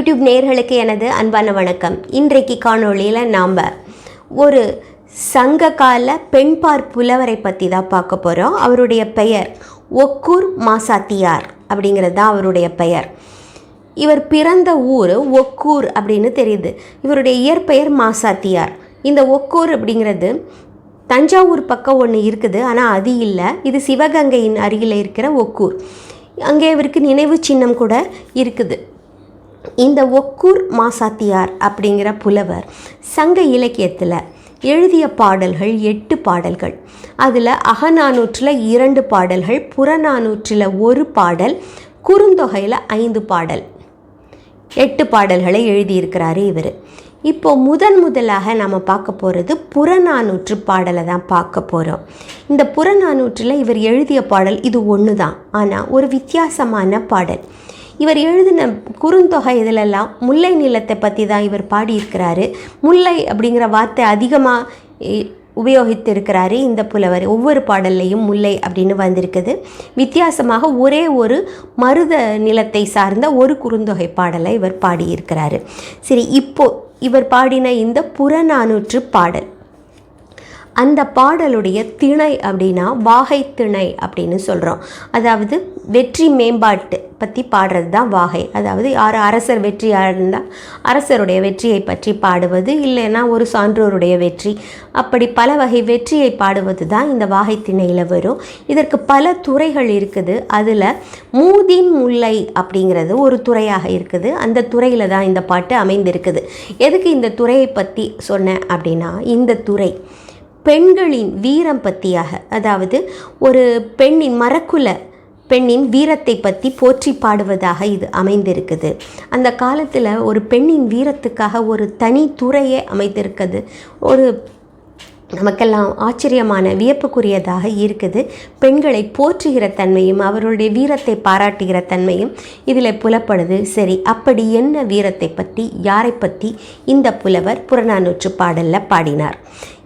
YouTube நேயர்களுக்கு எனது அன்பான வணக்கம். இன்றைக்கு காணொளியில் நாம் ஒரு சங்ககால பெண்பார் புலவரை பற்றி தான் பார்க்க போகிறோம். அவருடைய பெயர் ஒக்கூர் மாசாத்தியார் அப்படிங்கிறது தான் அவருடைய பெயர். இவர் பிறந்த ஊர் ஒக்கூர் அப்படின்னு தெரியுது. இவருடைய இயற்பெயர் மாசாத்தியார். இந்த ஒக்கூர் அப்படிங்கிறது தஞ்சாவூர் பக்கம் ஒன்று இருக்குது, ஆனால் அது இல்லை. இது சிவகங்கையின் அருகில் இருக்கிற ஒக்கூர். அங்கே இவருக்கு நினைவு சின்னம் கூட இருக்குது. இந்த ஒக்கூர் மாசாத்தியார் அப்படிங்கிற புலவர் சங்க இலக்கியத்தில் எழுதிய பாடல்கள் 8 பாடல்கள். அதில் அகநானூற்றில் 2 பாடல்கள், புறநானூற்றில் 1 பாடல், குறுந்தொகையில் 5 பாடல், 8 பாடல்களை எழுதியிருக்கிறாரு இவர். இப்போது முதலாக நம்ம பார்க்க போகிறது புறநானூற்று பாடலை தான் பார்க்க போகிறோம். இந்த புறநானூற்றில் இவர் எழுதிய பாடல் இது ஒன்று தான், ஆனால் ஒரு வித்தியாசமான பாடல். இவர் எழுதின குறுந்தொகை இதிலெல்லாம் முல்லை நிலத்தை பற்றி தான் இவர் பாடியிருக்கிறாரு. முல்லை அப்படிங்கிற வார்த்தை அதிகமாக உபயோகித்திருக்கிறாரு இந்த புலவர். ஒவ்வொரு பாடல்லையும் முல்லை அப்படின்னு வந்திருக்குது. வித்தியாசமாக ஒரே ஒரு மருத நிலத்தை சார்ந்த ஒரு குறுந்தொகை பாடலை இவர் பாடியிருக்கிறாரு. சரி, இப்போது இவர் பாடின இந்த புறநானூற்று பாடல், அந்த பாடலுடைய திணை அப்படின்னா வாகை திணை அப்படின்னு சொல்கிறோம். அதாவது வெற்றி மேம்பாட்டு பற்றி பாடுறது தான் வாகை. அதாவது யார் அரசர் வெற்றியாக இருந்தால் அரசருடைய வெற்றியை பற்றி பாடுவது, இல்லைன்னா ஒரு சான்றோருடைய வெற்றி, அப்படி பல வகை வெற்றியை பாடுவது தான் இந்த வாகை திணையில் வரும். இதற்கு பல துறைகள் இருக்குது. அதில் மூதின் முல்லை அப்படிங்கிறது ஒரு துறையாக இருக்குது. அந்த துறையில் தான் இந்த பாட்டு அமைந்திருக்குது. எதுக்கு இந்த துறையை பற்றி சொன்னேன் அப்படின்னா, இந்த துறை பெண்களின் வீரம் பற்றியாக, அதாவது ஒரு பெண்ணின் மரக்குல பெண்ணின் வீரத்தை பற்றி போற்றி பாடுவதாக இது அமைந்திருக்குது. அந்த காலத்தில் ஒரு பெண்ணின் வீரத்துக்காக ஒரு தனி துறையே அமைந்திருக்குது. ஒரு நமக்கெல்லாம் ஆச்சரியமான வியப்புக்குரியதாக இருக்குது. பெண்களை போற்றுகிற தன்மையும் அவருடைய வீரத்தை பாராட்டுகிற தன்மையும் இதில் புலப்படுது. சரி, அப்படி என்ன வீரத்தை பற்றி, யாரை பற்றி இந்த புலவர் புறநானூற்று பாடலில் பாடினார்?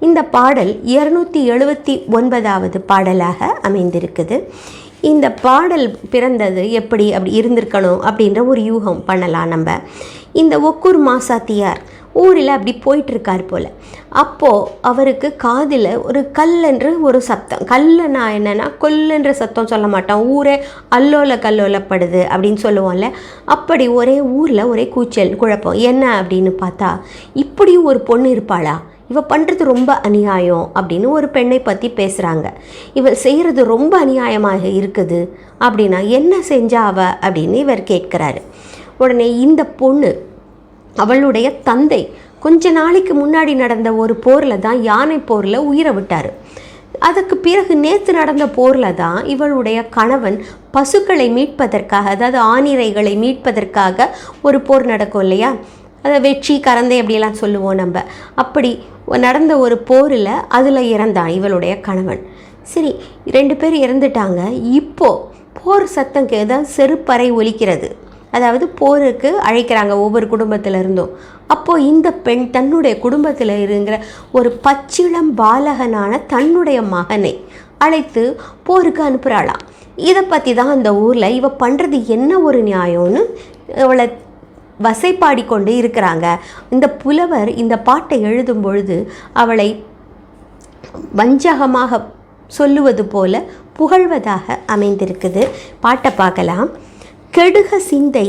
இந்த பாடல் 279வது பாடலாக அமைந்திருக்குது. இந்த பாடல் பிறந்தது எப்படி அப்படி இருந்திருக்கணும் அப்படின்ற ஒரு யூகம் பண்ணலாம் நம்ம. இந்த ஒக்கூர் மாசாத்தியார் ஊரில் அப்படி போயிட்டுருக்கார் போல். அப்போது அவருக்கு காதில் ஒரு கல்லென்று ஒரு சத்தம். கல்லுனா என்னென்னா கொல்லுன்ற சத்தம் சொல்ல மாட்டோம், ஊரே அல்லோல கல்லோலப்படுது அப்படின்னு சொல்லுவோம்ல. அப்படி ஒரே ஊரில் ஒரே கூச்சல் குழப்பம். என்ன அப்படின்னு பார்த்தா, இப்படியும் ஒரு பொண்ணு இருப்பாளா, இவ பண்ணுறது ரொம்ப அநியாயம் அப்படின்னு ஒரு பெண்ணை பற்றி பேசுகிறாங்க. இவ செய்கிறது ரொம்ப அநியாயமாக இருக்குது அப்படின்னா என்ன செஞ்சா அவ அப்படின்னு இவர் கேட்குறாரு. உடனே இந்த பொண்ணு, அவளுடைய தந்தை கொஞ்ச நாளைக்கு முன்னாடி நடந்த ஒரு போரில் தான், யானை போரில் உயிரை விட்டார். அதுக்கு பிறகு நேற்று நடந்த போரில் தான் இவளுடைய கணவன் பசுக்களை மீட்பதற்காக, அதாவது ஆணிரைகளை மீட்பதற்காக ஒரு போர் நடக்கும் இல்லையா, அதை வெற்றி கரந்தை அப்படியெல்லாம் சொல்லுவோம் நம்ம. அப்படி நடந்த ஒரு போரில் அதில் இறந்தான் இவளுடைய கணவன். சரி, 2 பேர் இறந்துட்டாங்க. இப்போது போர் சத்தம் தான் செருப்பறை ஒலிக்கிறது. அதாவது போருக்கு அழைக்கிறாங்க ஒவ்வொரு குடும்பத்தில் இருந்தும். அப்போது இந்த பெண் தன்னுடைய குடும்பத்தில் இருக்கிற ஒரு பச்சிளம் பாலகனான தன்னுடைய மகனை அழைத்து போருக்கு அனுப்புகிறாளாம். இதை பற்றி தான் அந்த ஊரில் இவ பண்ணுறது என்ன ஒரு நியாயம்னு அவளை வசைப்பாடி கொண்டு இருக்கிறாங்க. இந்த புலவர் இந்த பாட்டை எழுதும் பொழுது அவளை வஞ்சகமாக சொல்லுவது போல புகழ்வதாக அமைந்திருக்குது. பாட்டை பார்க்கலாம். கெடுக சிந்தை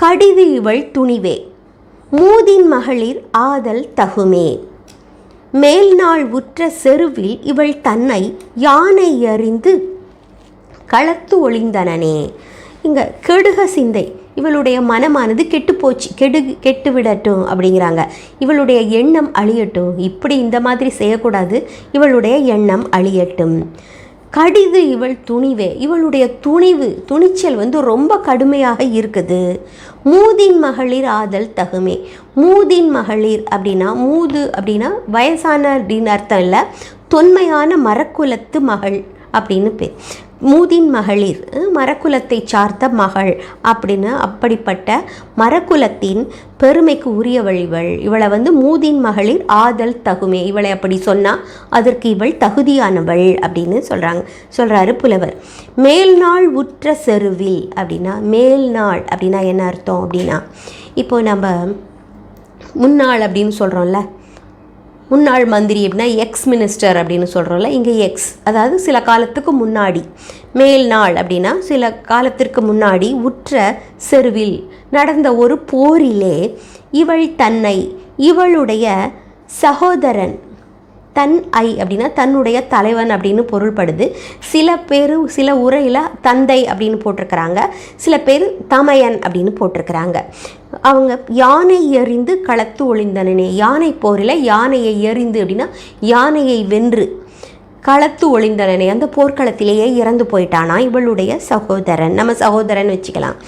கடிது இவள் துணிவே, மூதின் மகளிர் ஆதல் தகுமே, மேல்நாள் உற்ற செருவில் இவள் தன்னை யானை அறிந்து களத்து ஒளிந்தனனே. இங்கே கெடுக சிந்தை, இவளுடைய மனமானது கெட்டுப்போச்சு, கெட்டு விடட்டும் அப்படிங்கிறாங்க. இவளுடைய எண்ணம் அழியட்டும், இப்படி இந்த மாதிரி செய்யக்கூடாது, இவளுடைய எண்ணம் அழியட்டும். கடிது இவள் துணிவே, இவளுடைய துணிச்சல் ரொம்ப கடுமையாக இருக்குது. மூதின் மகளிர் ஆதல் தகுமே. மூதின் மகளிர் அப்படின்னா, மூது அப்படின்னா வயசான அப்படின்னு அர்த்தம் இல்லை, தொன்மையான மரக்குலத்து மகள் அப்படின்னு பேர். மூதின் மகளிர் மரக்குலத்தை சார்ந்த மகள் அப்படின்னு, அப்படிப்பட்ட மரக்குலத்தின் பெருமைக்கு உரியவள் இவளை மூதின் மகளிர் ஆதல் தகுமே, இவளை அப்படி சொன்னால் அதற்கு இவள் தகுதியானவள் அப்படின்னு சொல்கிறாரு புலவர். மேல்நாள் உற்ற செருவில் அப்படின்னா, மேல்நாள் அப்படின்னா என்ன அர்த்தம் அப்படின்னா, இப்போ நம்ம முன்னாள் அப்படின்னு சொல்கிறோம்ல, முன்னாள் மந்திரி அப்படின்னா எக்ஸ் மினிஸ்டர் அப்படின்னு சொல்கிறோம்ல, இங்கே எக்ஸ் அதாவது சில காலத்துக்கு முன்னாடி. மேல் நாள் அப்படின்னா சில காலத்திற்கு முன்னாடி உற்ற செருவில் நடந்த ஒரு போரிலே இவளுடைய சகோதரன், தன் ஐ அப்படின்னா தன்னுடைய தலைவன் அப்படின்னு பொருள்படுது. சில உரையில் தந்தை அப்படின்னு போட்டிருக்கிறாங்க, சில பேர் தமையன் அப்படின்னு போட்டிருக்கிறாங்க. அவங்க யானை எறிந்து களத்து ஒளிந்தனனே, யானை போரில் யானையை எறிந்து அப்படின்னா யானையை வென்று களத்து ஒளிந்தனனே, அந்த போர்க்களத்திலேயே இறந்து போயிட்டானா இவளுடைய சகோதரன், நம்ம சகோதரன் வச்சுக்கலாம்.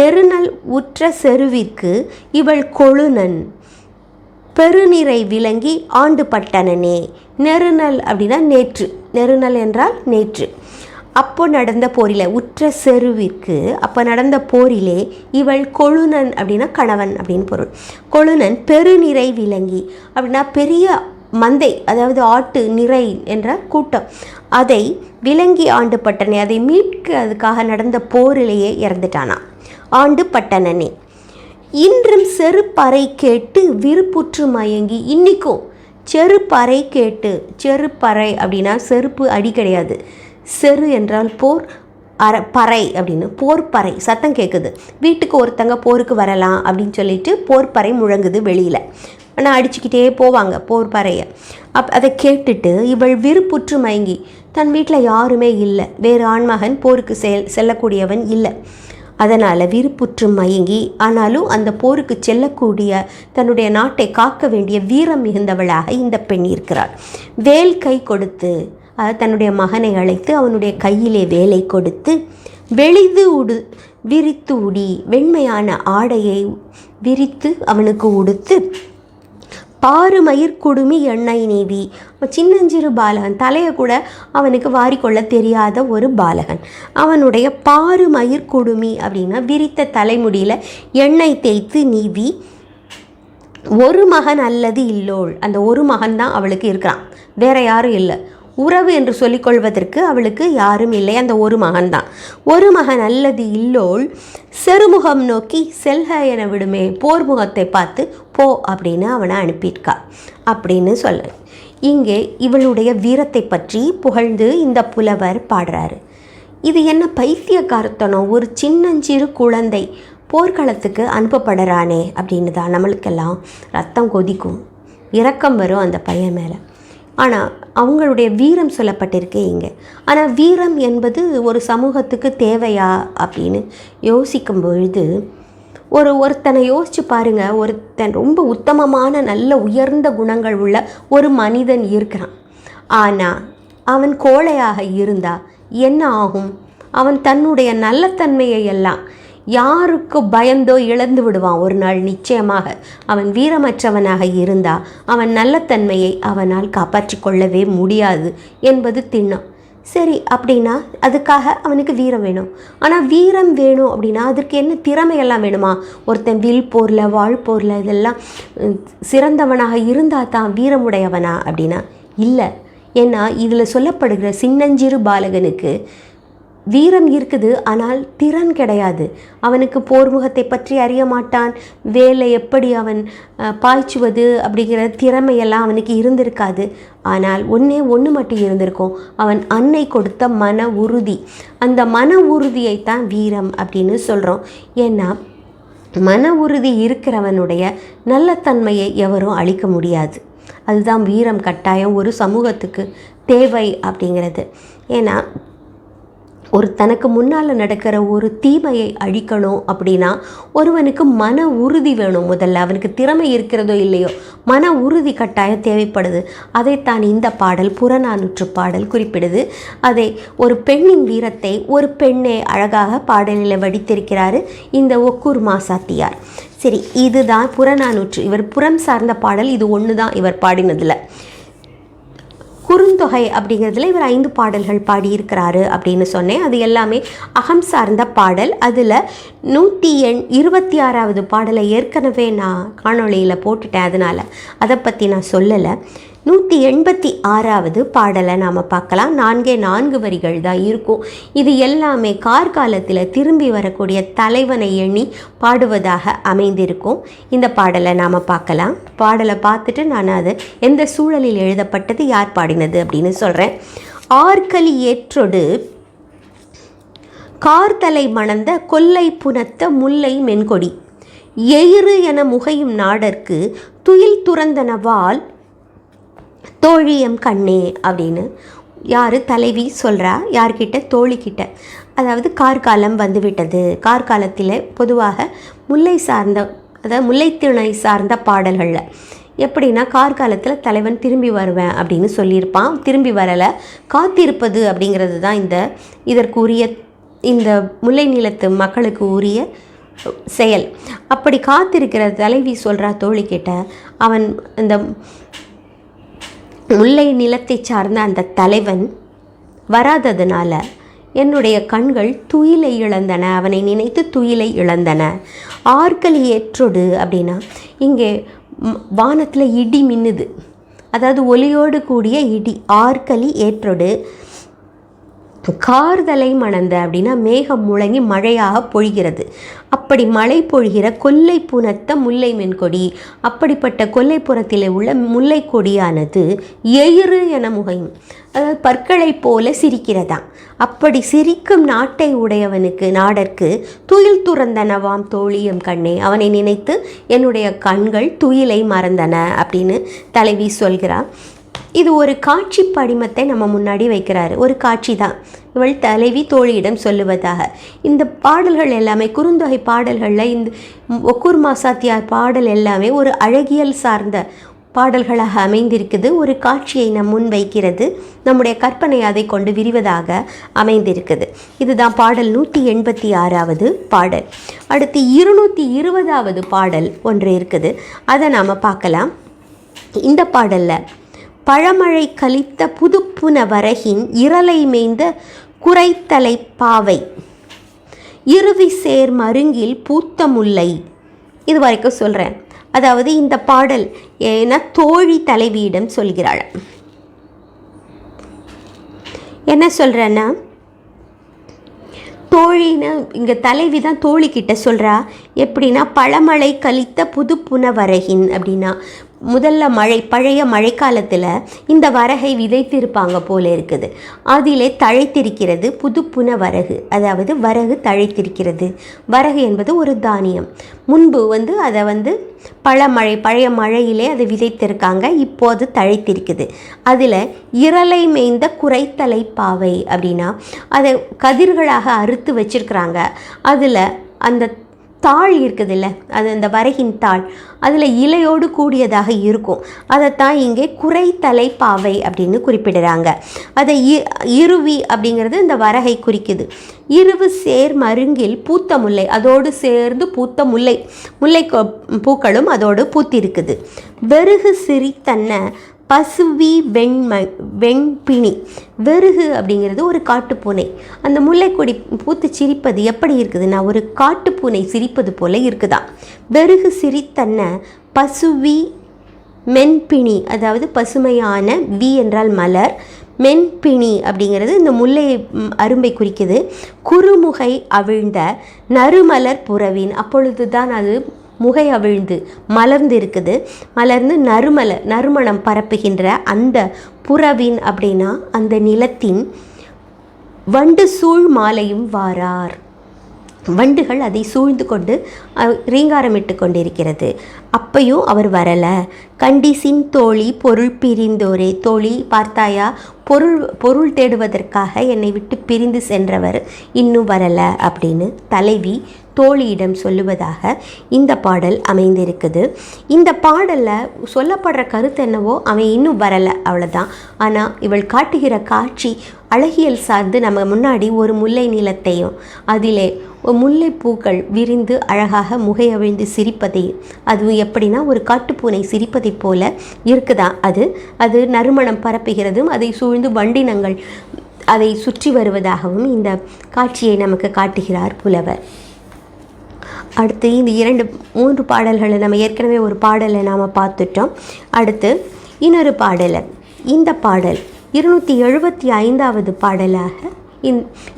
நெருநல் உற்ற செருவிற்கு இவள் கொழுநன் பெருநிறை விளங்கி ஆண்டு பட்டனனே. நெருநல் அப்படின்னா நேற்று, நெருநல் என்றால் நேற்று. அப்போ நடந்த போரில் உற்ற செருவிற்கு அப்போ நடந்த போரிலே இவள் கொழுநன் அப்படின்னா கணவன் அப்படின்னு பொருள். கொழுநன் பெருநிறை விளங்கி அப்படின்னா பெரிய மந்தை, அதாவது ஆட்டு நிறை என்ற கூட்டம், அதை விளங்கி ஆண்டு பட்டனே, அதை மீட்க அதுக்காக நடந்த போரிலேயே இறந்துட்டானா, ஆண்டு பட்டனனே. இன்றும் செருப்பறை கேட்டு விருப்புற்று மயங்கி, இன்றைக்கும் செருப்பறை கேட்டு, செருப்பறை அப்படின்னா செருப்பு அடி கிடையாது, செரு என்றால் போர், பறை அப்படின்னு போர்ப்பறை சத்தம் கேட்குது. வீட்டுக்கு ஒருத்தங்க போருக்கு வரலாம் அப்படின்னு சொல்லிட்டு போர்ப்பறை முழங்குது வெளியில், ஆனால் அடிச்சுக்கிட்டே போவாங்க போர்ப்பறையை. அதை கேட்டுட்டு இவள் விருப்புற்று மயங்கி, தன் வீட்டில் யாருமே இல்லை, வேறு ஆண்மகன் போருக்கு செல்லக்கூடியவன் இல்லை, அதனால் விருப்புற்று மயங்கி, ஆனாலும் அந்த போருக்கு செல்லக்கூடிய தன்னுடைய நாட்டை காக்க வேண்டிய வீரம் மிகுந்தவளாக இந்த பெண் இருக்கிறாள். வேல் கை கொடுத்து, தன்னுடைய மகனை அழைத்து அவனுடைய கையிலே வேலை கொடுத்து, விரித்து உடி, வெண்மையான ஆடையை விரித்து அவனுக்கு உடுத்து, பாருமயிர் குடுமி எண்ணெய் நீவி, சின்னஞ்சிறு பாலகன், தலையை கூட அவனுக்கு வாரிக்கொள்ள தெரியாத ஒரு பாலகன், அவனுடைய பாருமயிர் குடுமி அப்படின்னா விரித்த தலைமுடியில் எண்ணெய் தேய்த்து நீவி, ஒரு மகன் அல்லது இல்லோள், அந்த ஒரு மகன் தான் அவளுக்கு இருக்கிறான், வேற யாரும் இல்லை, உறவு என்று சொல்லிக்கொள்வதற்கு அவளுக்கு யாரும் இல்லை, அந்த ஒரு மகன்தான். ஒரு மகன் அல்லது இல்லோள் செருமுகம் நோக்கி செல்க என விடுமே, போர்முகத்தை பார்த்து போ அப்படின்னு அவனை அனுப்பியிருக்கா அப்படின்னு சொல்ல. இங்கே இவளுடைய வீரத்தை பற்றி புகழ்ந்து இந்த புலவர் பாடுறாரு. இது என்ன பைத்தியக்காரத்தனம், ஒரு சின்னஞ்சிறு குழந்தை போர்க்களத்துக்கு அனுப்பப்படுறானே அப்படின்னு தான் நம்மளுக்கெல்லாம் ரத்தம் கொதிக்கும், இரக்கம் வரும் அந்த பையன் மேலே. ஆனால் அவங்களுடைய வீரம் சொல்லப்பட்டிருக்கே இங்கே. ஆனால் வீரம் என்பது ஒரு சமூகத்துக்கு தேவையா அப்படின்னு யோசிக்கும் பொழுது ஒருத்தனை யோசித்து பாருங்கள். ஒருத்தன் ரொம்ப உத்தமமான நல்ல உயர்ந்த குணங்கள் உள்ள ஒரு மனிதன் இருக்கிறான், ஆனால் அவன் கோழையாக இருந்தால் என்ன ஆகும்? அவன் தன்னுடைய நல்ல தன்மையை எல்லாம் யாருக்கு பயந்தோ இழந்து விடுவான் ஒரு நாள் நிச்சயமாக. அவன் வீரமற்றவனாக இருந்தால் அவன் நல்ல தன்மையை அவனால் காப்பாற்றி கொள்ளவே முடியாது என்பது திண்ணம். சரி, அப்படின்னா அதுக்காக அவனுக்கு வீரம் வேணும். ஆனால் வீரம் வேணும் அப்படின்னா அதற்கு என்ன திறமையெல்லாம் வேணுமா? ஒருத்தன் வில் போரில் வாழ் போரில் இதெல்லாம் சிறந்தவனாக இருந்தால் தான் வீரமுடையவனா அப்படின்னா இல்லை. ஏன்னா இதில் சொல்லப்படுகிற சின்னஞ்சிறு பாலகனுக்கு வீரம் இருக்குது, ஆனால் திறன் கிடையாது. அவனுக்கு போர்முகத்தை பற்றி அறிய மாட்டான், வேலை எப்படி அவன் பாய்ச்சுவது அப்படிங்கிற திறமையெல்லாம் அவனுக்கு இருந்திருக்காது. ஆனால் ஒன்று மட்டும் இருந்திருக்கும், அவன் அன்னை கொடுத்த மன உறுதி. அந்த மன உறுதியைத்தான் வீரம் அப்படின்னு சொல்கிறோம். ஏன்னா மன உறுதி இருக்கிறவனுடைய நல்ல தன்மையை எவரும் அழிக்க முடியாது. அதுதான் வீரம் கட்டாயம் ஒரு சமூகத்துக்கு தேவை அப்படிங்கிறது. ஏன்னா ஒரு தனக்கு முன்னால் நடக்கிற ஒரு தீமையை அழிக்கணும் அப்படின்னா ஒருவனுக்கு மன உறுதி வேணும். முதல்ல அவனுக்கு திறமை இருக்கிறதோ இல்லையோ மன உறுதி கட்டாயம் தேவைப்படுது. அதைத்தான் இந்த பாடல், புறநானூற்று பாடல் குறிப்பிடுது. அதை ஒரு பெண்ணின் வீரத்தை ஒரு பெண்ணே அழகாக பாடலில் வடித்திருக்கிறாரு இந்த ஒக்கூர் மாசாத்தியார். சரி, இதுதான் புறநானூற்று. இவர் புறம் சார்ந்த பாடல் இது ஒன்று தான் இவர் பாடினதில். குறுந்தொகை அப்படிங்கிறதுல இவர் 5 பாடல்கள் பாடியிருக்கிறாரு அப்படின்னு சொன்னேன். அது எல்லாமே அகம் சார்ந்த பாடல். அதில் 126வது பாடலை ஏற்கனவே நான் காணொளியில் போட்டுட்டேன், அதனால் அதை பற்றி நான் சொல்லலை. 186வது பாடலை நாம் பார்க்கலாம். 4 வரிகள் தான் இருக்கும். இது எல்லாமே கார்காலத்தில் திரும்பி வரக்கூடிய தலைவனை எண்ணி பாடுவதாக அமைந்திருக்கும். இந்த பாடலை நாம் பார்க்கலாம். பாடலை பார்த்துட்டு நான் அது எந்த சூழலில் எழுதப்பட்டது, யார் பாடினது அப்படின்னு சொல்கிறேன். ஆர்கலி ஏற்றொடு கார்தலை மணந்த கொல்லை புனத்த முல்லை மென்கொடி எயிறு என முகையும் நாடற்கு துயில் துறந்தனவால் தோழியம் கண்ணே அப்படின்னு யார் தலைவி சொல்கிறா, யார்கிட்ட? தோழிக்கிட்ட. அதாவது கார்காலம் வந்துவிட்டது. கார்காலத்தில் பொதுவாக முல்லை சார்ந்த, அதாவது முல்லைத்திணை சார்ந்த பாடல்களில் எப்படின்னா கார்காலத்தில் தலைவன் திரும்பி வருவேன் அப்படின்னு சொல்லியிருப்பான். திரும்பி வரலை, காத்திருப்பது அப்படிங்கிறது தான் இதற்குரிய இந்த முல்லை நிலத்து மக்களுக்கு உரிய செயல். அப்படி காத்திருக்கிற தலைவி சொல்கிறா தோழிக்கிட்ட, அவன் இந்த முல்லை நிலத்தை சார்ந்த அந்த தலைவன் வராததுனால என்னுடைய கண்கள் துயிலை இழந்தன, அவனை நினைத்து துயிலை இழந்தன. ஆர்கலி ஏற்றொடு அப்படின்னா இங்கே வானத்தில் இடி மின்னுது, அதாவது ஒலியோடு கூடிய இடி. ஆர்கலி ஏற்றொடு கார்தலை மணந்த அப்படின்னா மேகம் முழங்கி மழையாக பொழிகிறது. அப்படி மழை பொழிகிற கொல்லை புனத்த முல்லை மென்கொடி, அப்படிப்பட்ட கொல்லைப்புறத்தில் உள்ள முல்லை கொடியானது எயிறு என முகையும், அதாவது பற்களை போல சிரிக்கிறதாம். அப்படி சிரிக்கும் நாட்டை உடையவனுக்கு நாடற்கு துயில் துறந்தனவாம் தோழியம் கண்ணே, அவனை நினைத்து என்னுடைய கண்கள் துயிலை மறந்தன அப்படின்னு தலைவி சொல்கிறார். இது ஒரு காட்சி படிமத்தை நம்ம முன்னாடி வைக்கிறாரு. ஒரு காட்சி தான், இவள் தலைவி தோழியிடம் சொல்லுவதாக. இந்த பாடல்கள் எல்லாமே குறுந்தொகை பாடல்களில் இந்த ஒக்கூர் மாசாத்தியார் பாடல் எல்லாமே ஒரு அழகியல் சார்ந்த பாடல்களாக அமைந்திருக்குது. ஒரு காட்சியை நம் முன் வைக்கிறது, நம்முடைய கற்பனை அதை கொண்டு விரிவதாக அமைந்திருக்குது. இதுதான் பாடல் 186வது பாடல். அடுத்து 220வது பாடல் ஒன்று இருக்குது, அதை நாம் பார்க்கலாம். இந்த பாடலில் பழமழை கலித்த புதுப்புன வரகின் இரலை மேய்ந்த குறைத்தலை பாவை இறுதி சேர் மருங்கில் பூத்த முல்லை, இது வரைக்கும் சொல்கிறேன். அதாவது இந்த பாடல் ஏன்னா தோழி தலைவியிடம் சொல்கிறாள். என்ன சொல்கிறேன்னா, தோழின்னு இங்கே தலைவி தான் தோழிக்கிட்ட சொல்கிறா. எப்படின்னா பழமழை கலித்த புதுப்புன வரகின் அப்படின்னா முதல்ல பழைய மழைக்காலத்தில் இந்த வரகை விதைத்திருப்பாங்க போல இருக்குது. அதிலே தழைத்திருக்கிறது புதுப்புன வரகு, அதாவது வரகு தழைத்திருக்கிறது. வரகு என்பது ஒரு தானியம். முன்பு அதை பழைய மழையிலே அதை விதைத்திருக்காங்க, இப்போது தழைத்திருக்குது. அதில் இரலை மேய்ந்த குறைத்தலை பாவை அப்படின்னா அதை கதிர்களாக அறுத்து வச்சிருக்கிறாங்க. அதில் அந்த தாள் இருக்குதுல்ல, அது அந்த வரகின் தாள், அதில் இலையோடு கூடியதாக இருக்கும். அதைத்தான் இங்கே குறைத்தலை பாவை அப்படின்னு குறிப்பிடுறாங்க. அதை இருவி அப்படிங்கிறது இந்த வரகை குறிக்குது. இருவு சேர் மருங்கில் பூத்த முல்லை, அதோடு சேர்ந்து பூத்த முல்லை பூக்களும் அதோடு பூத்திருக்குது. வெறுகு சிரித்தன்ன பசுவி வெண்பிணி, வெறுகு அப்படிங்கிறது ஒரு காட்டுப்பூனை. அந்த முல்லைக்கொடி பூத்து சிரிப்பது எப்படி இருக்குதுன்னா ஒரு காட்டுப்பூனை சிரிப்பது போல இருக்குதான். வெறுகு சிரித்தன்ன பசுவி மென்பிணி, அதாவது பசுமையான, வி என்றால் மலர், மென்பிணி அப்படிங்கிறது இந்த முல்லை அரும்பை குறிக்குது. குறுமுகை அவிழ்ந்த நறுமலர் புறவின், அப்பொழுது தான் அது முகை அவிழ்ந்து மலர்ந்து இருக்குது. மலர்ந்து நறுமணம் பரப்புகின்ற அந்த புறவின் அப்படின்னா அந்த நிலத்தின் வண்டு சூழ் மாலையும் வாரார். வண்டுகள் அதை சூழ்ந்து கொண்டு ரீங்காரமிட்டு கொண்டிருக்கிறது. அப்பையும் அவர் வரலை. கண்டிசின் தோழி பொருள் பிரிந்தோரே, தோழி பார்த்தாயா, பொருள் தேடுவதற்காக என்னை விட்டு பிரிந்து சென்றவர் இன்னும் வரலை அப்படின்னு தலைவி தோழியிடம் சொல்லுவதாக இந்த பாடல் அமைந்திருக்குது. இந்த பாடலில் சொல்லப்படுற கருத்து என்னவோ, அவன் இன்னும் வரலை, அவ்வளோதான். ஆனால் இவள் காட்டுகிற காட்சி அழகியல் சார்ந்து நம்ம முன்னாடி ஒரு முல்லை நிலத்தையும் அதிலே முல்லைப்பூக்கள் விரிந்து அழகாக முகையவிழ்ந்து சிரிப்பதையும், அதுவும் எப்படின்னா ஒரு காட்டுப்பூனை சிரிப்பதைப் போல இருக்குதா. அது நறுமணம் பரப்புகிறதும் அதை சூழ்ந்து வண்டினங்கள் அதை சுற்றி வருவதாகவும் இந்த காட்சியை நமக்கு காட்டுகிறார் புலவர். அடுத்து இந்த 2-3 பாடல்களை நம்ம ஏற்கனவே ஒரு பாடலை நாம் பார்த்துட்டோம். அடுத்து இன்னொரு பாடலை, இந்த பாடல் 275வது பாடலாக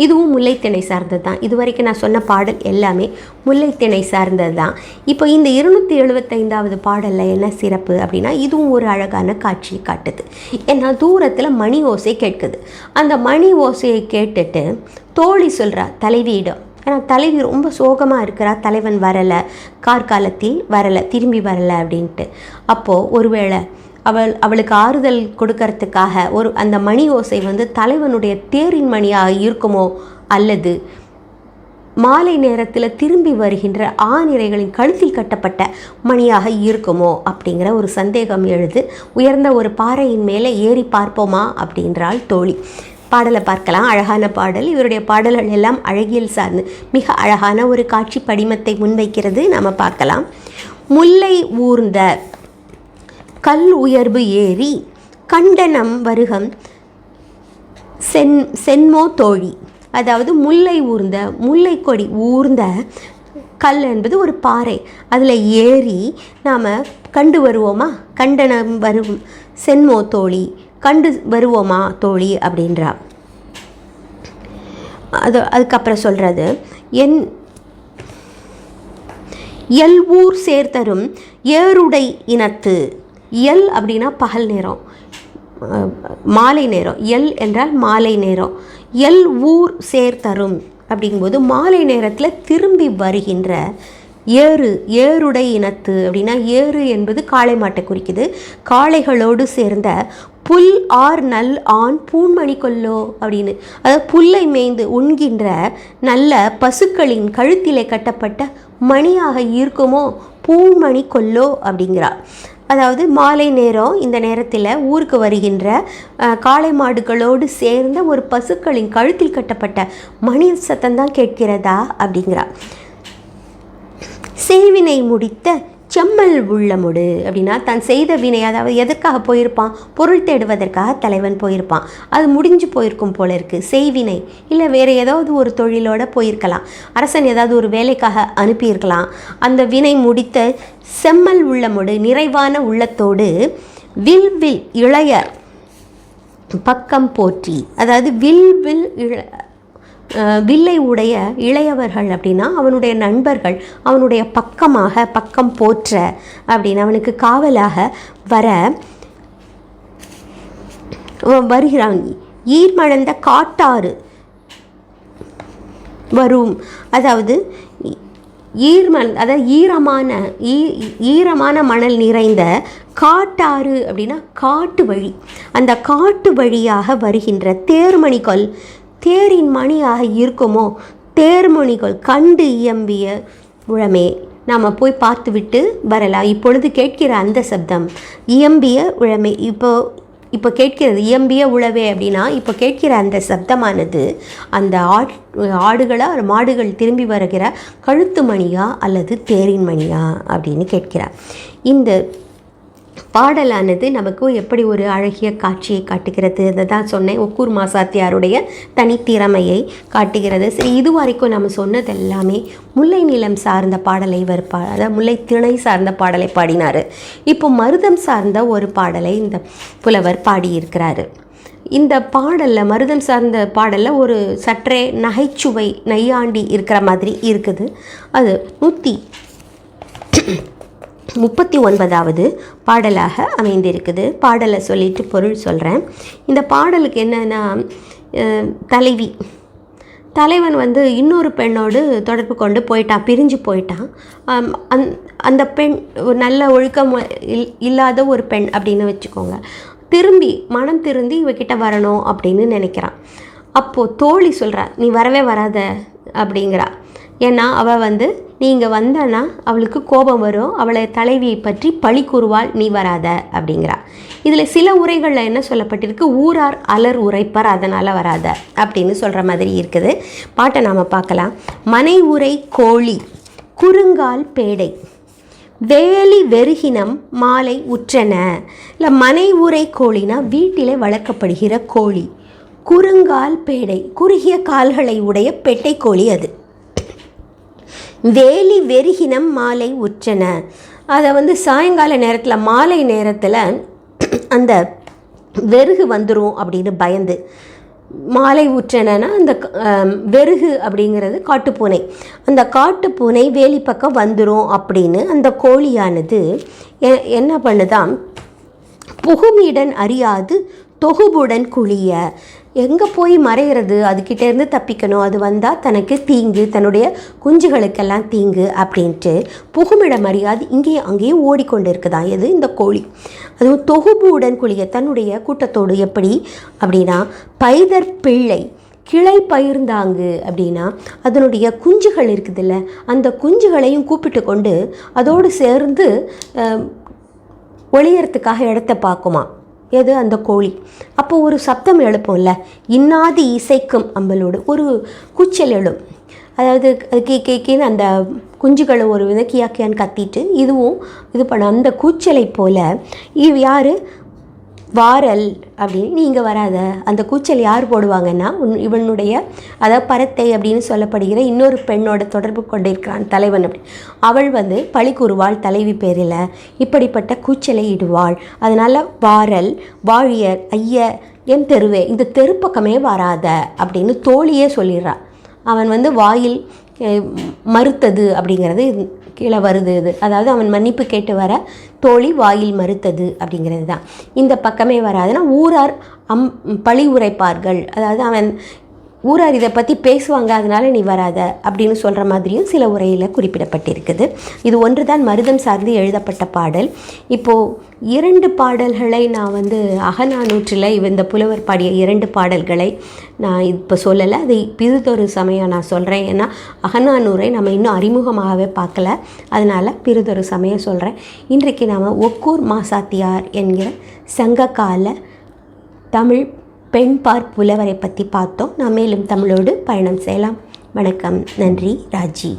இதுவும் முல்லைத்திணை சார்ந்தது தான். இதுவரைக்கும் நான் சொன்ன பாடல் எல்லாமே முல்லைத்திணை சார்ந்தது தான். இப்போ இந்த 275வது பாடலில் என்ன சிறப்பு அப்படின்னா, இதுவும் ஒரு அழகான காட்சியை காட்டுது. ஏன்னா தூரத்தில் மணி ஓசை கேட்குது. அந்த மணி ஓசையை கேட்டுட்டு தோழி சொல்கிறா தலைவியிடம். ஆனால் தலைவி ரொம்ப சோகமாக இருக்கிறா, தலைவன் வரலை, கார்காலத்தில் வரலை, திரும்பி வரலை அப்படின்ட்டு. அப்போது ஒருவேளை அவளுக்கு ஆறுதல் கொடுக்கறதுக்காக அந்த மணி ஓசை தலைவனுடைய தேரின் மணியாக இருக்குமோ, அல்லது மாலை நேரத்தில் திரும்பி வருகின்ற ஆணிரைகளின் கழுத்தில் கட்டப்பட்ட மணியாக இருக்குமோ அப்படிங்கிற ஒரு சந்தேகம் எழுது. உயர்ந்த ஒரு பாறையின் மேலே ஏறி பார்ப்போமா அப்படின்றாள் தோழி. பாடலை பார்க்கலாம். அழகான பாடல். இவருடைய பாடல்கள் எல்லாம் அழகியல் சார்ந்து மிக அழகான ஒரு காட்சி படிமத்தை முன்வைக்கிறது. நாம் பார்க்கலாம். முல்லை ஊர்ந்த கல் உயர்வு ஏறி கண்டனம் வருகம் சென்மோ தோழி. அதாவது முல்லை ஊர்ந்த, முல்லை கொடி ஊர்ந்த கல் என்பது ஒரு பாறை. அதில் ஏறி நாம் கண்டு வருவோமா, கண்டனம் வரும் சென்மோ தோழி, கண்டு வருவோமா தோழி அப்படின்றா. அதுக்கப்புறம் சொல்கிறது, எல் ஊர் சேர்த்தரும் ஏருடை இனத்து. எல் அப்படின்னா பகல் நேரம், மாலை நேரம். எல் என்றால் மாலை நேரம். எல் ஊர் சேர்த்தரும் அப்படிங்கும்போது மாலை நேரத்தில் திரும்பி வருகின்ற ஏருடை இனத்து அப்படின்னா, ஏறு என்பது காளை மாட்டை குறிக்குது. காளைகளோடு சேர்ந்த புல் ஆர் நல் ஆண் பூண்மணி கொல்லோ அப்படின்னு, அதாவது புல்லை மேய்ந்து உண்கின்ற நல்ல பசுக்களின் கழுத்திலே கட்டப்பட்ட மணியாக இருக்குமோ பூண்மணி கொல்லோ அப்படிங்கிறா. அதாவது மாலை நேரம், இந்த நேரத்தில் ஊருக்கு வருகின்ற காளை மாடுகளோடு சேர்ந்த ஒரு பசுக்களின் கழுத்தில் கட்டப்பட்ட மணி சத்தம்தான் கேட்கிறதா அப்படிங்கிறா. செய்வினை முடித்த செம்மல் உள்ளமுடு அப்படின்னா, தான் செய்த வினை, அதாவது எதற்காக போயிருப்பான், பொருள் தேடுவதற்காக தலைவன் போயிருப்பான், அது முடிஞ்சு போயிருக்கும் போல இருக்குது. செய்வினை இல்லை வேறு ஏதாவது ஒரு தொழிலோடு போயிருக்கலாம், அரசன் ஏதாவது ஒரு வேலைக்காக அனுப்பியிருக்கலாம். அந்த வினை முடித்த செம்மல் உள்ளமுடு நிறைவான உள்ளத்தோடு வில்வில் இளையர் பக்கம் போற்றி. அதாவது வில்லை உடைய இளையவர்கள் அப்படின்னா அவனுடைய நண்பர்கள் அவனுடைய பக்கம் போற்ற அப்படின்னு அவனுக்கு காவலாக வருகிறான். ஈர்மழந்த காட்டாறு வரும். அதாவது ஈரமான மணல் நிறைந்த காட்டாறு அப்படின்னா காட்டு வழி. அந்த காட்டு வழியாக வருகின்ற தேர்மணிகொல், தேரின் மணியாக இருக்குமோ தேர்மணிகள் கண்டு இயம்பிய உழமே. நாம் போய் பார்த்துவிட்டு வரலாம். இப்பொழுது கேட்கிற அந்த சப்தம் இயம்பிய உழமே. இப்போ கேட்கிறது இயம்பிய உழவே அப்படின்னா, இப்போ கேட்கிற அந்த சப்தமானது அந்த ஆடுகளாக மாடுகள் திரும்பி வருகிற கழுத்து மணியா அல்லது தேரின் மணியா அப்படின்னு கேட்கிறார். இந்த பாடலானது நமக்கு எப்படி ஒரு அழகிய காட்சியை காட்டுகிறது. அதை தான் சொன்னேன், ஒக்கூர் மாசாத்தியாருடைய தனித்திறமையை காட்டுகிறது. சரி, இது வரைக்கும் நம்ம சொன்னது எல்லாமே முல்லை நிலம் சார்ந்த பாடலை அதாவது முல்லை திணை சார்ந்த பாடலை பாடினார். இப்போ மருதம் சார்ந்த ஒரு பாடலை இந்த புலவர் பாடியிருக்கிறாரு. இந்த பாடலில், மருதம் சார்ந்த பாடலில் ஒரு சற்றே நகைச்சுவை நையாண்டி இருக்கிற மாதிரி இருக்குது. அது 139வது பாடலாக அமைந்திருக்குது. பாடலை சொல்லிட்டு பொருள் சொல்கிறேன். இந்த பாடலுக்கு என்னென்னா, தலைவன் இன்னொரு பெண்ணோடு தொடர்பு கொண்டு போயிட்டான், பிரிஞ்சு போயிட்டான். அந்த பெண் நல்ல ஒழுக்கம் இல்லாத ஒரு பெண் அப்படின்னு வச்சுக்கோங்க. மனம் திருந்தி இவகிட்ட வரணும் அப்படின்னு நினைக்கிறான். அப்போது தோழி சொல்கிறா, நீ வரவே வராத அப்படிங்கிறா. ஏன்னா அவள் நீங்கள் வந்தனா அவளுக்கு கோபம் வரும், அவளை தலைவியை பற்றி பழி கூறுவாள், நீ வராத அப்படிங்கிறா. இதில் சில உரைகளில் என்ன சொல்லப்பட்டிருக்கு, ஊரார் அலர் உரைப்பர், அதனால் வராத அப்படின்னு சொல்கிற மாதிரி இருக்குது. பாட்டை நாம் பார்க்கலாம். மனை உரை கோழி குறுங்கால் பேடை, வேலி வெறுகினம் மாலை உற்றன. இல்லை மனை ஊரை கோழினா வீட்டிலே வளர்க்கப்படுகிற கோழி. குறுங்கால் பேடை, குறுகிய கால்களை உடைய பெட்டை கோழி அது. வேலி வெறுகினம் மாலை உற்றன, அதை சாயங்கால நேரத்தில் மாலை நேரத்தில் அந்த வெறுகு வந்துடும் அப்படின்னு பயந்து. மாலை உற்றனா அந்த வெறுகு அப்படிங்கிறது காட்டுப்பூனை. அந்த காட்டுப்பூனை வேலி பக்கம் வந்துடும் அப்படின்னு அந்த கோழியானது என்ன பண்ணுதான், புகுமிடன் அறியாது தொகுபுடன் குழிய. எங்கே போய் மறைகிறது, அதுக்கிட்டேருந்து தப்பிக்கணும், அது வந்தால் தனக்கு தீங்கு, தன்னுடைய குஞ்சுகளுக்கெல்லாம் தீங்கு அப்படின்ட்டு புகுமிடம் அறியாது இங்கேயும் அங்கேயும் ஓடிக்கொண்டு இருக்குதான் எது இந்த கோழி. அதுவும் தொகுபுடன் குழிய, தன்னுடைய கூட்டத்தோடு. எப்படி அப்படின்னா, பைதர் பிள்ளை கிளை பயிர்ந்தாங்கு அப்படின்னா அதனுடைய குஞ்சுகள் இருக்குதுல்ல, அந்த குஞ்சுகளையும் கூப்பிட்டு கொண்டு அதோடு சேர்ந்து ஒளியறதுக்காக இடத்த பார்க்குமா எது அந்த கோழி. அப்போ ஒரு சப்தம் எழுப்போம்ல, இன்னாது இசைக்கும் அம்பலோடு ஒரு கூச்சல் எழும். அதாவது அது கேன்னு அந்த குஞ்சுகளை ஒரு வித கியாக்கியான்னு கத்திட்டு இதுவும் இது பண்ண அந்த கூச்சலை போல் யார் வாரல் அப்படின்னு நீங்கள் வராத. அந்த கூச்சல் யார் போடுவாங்கன்னா இவனுடைய அதாவது பரத்தை அப்படின்னு சொல்லப்படுகிற இன்னொரு பெண்ணோட தொடர்பு கொண்டிருக்கிறான் தலைவன். அப்படி அவள் பழி கூறுவாள் தலைவி பேரில், இப்படிப்பட்ட கூச்சலை இடுவாள். அதனால் வாரல் வாழியர் ஐய என் தெருவே, இந்த தெரு பக்கமே வராத அப்படின்னு தோழியே சொல்லிடுறான். அவன் வாயில் மறுத்தது அப்படிங்கிறது கீழே வருது. இது அதாவது அவன் மன்னிப்பு கேட்டு வர தோழி வாயில் மறுத்தது அப்படிங்கிறது தான். இந்த பக்கமே வராதுன்னா ஊரார் பழி உரைப்பார்கள். அதாவது அவன் ஊரார் இதை பற்றி பேசுவாங்க, அதனால் நீ வராத அப்படின்னு சொல்கிற மாதிரியும் சில உரையில் குறிப்பிடப்பட்டிருக்குது. இது ஒன்று தான் மருதம் சார்ந்து எழுதப்பட்ட பாடல். இப்போது 2 பாடல்களை நான் அகநானூற்றில் இந்த புலவர் பாடிய 2 பாடல்களை நான் இப்போ சொல்லலை. அது பிறிதொரு சமயம் நான் சொல்கிறேன். ஏன்னா அகநானூரை நம்ம இன்னும் அறிமுகமாகவே பார்க்கல, அதனால் பிறிதொரு சமயம் சொல்கிறேன். இன்றைக்கு நாம் ஒக்கூர் மாசாத்தியார் என்கிற சங்ககால தமிழ் பெண்பார் புலவரை பற்றி பார்த்தோம். நாம் மேலும் தமிழோடு பயணம் செய்யலாம். வணக்கம், நன்றி, ராஜி.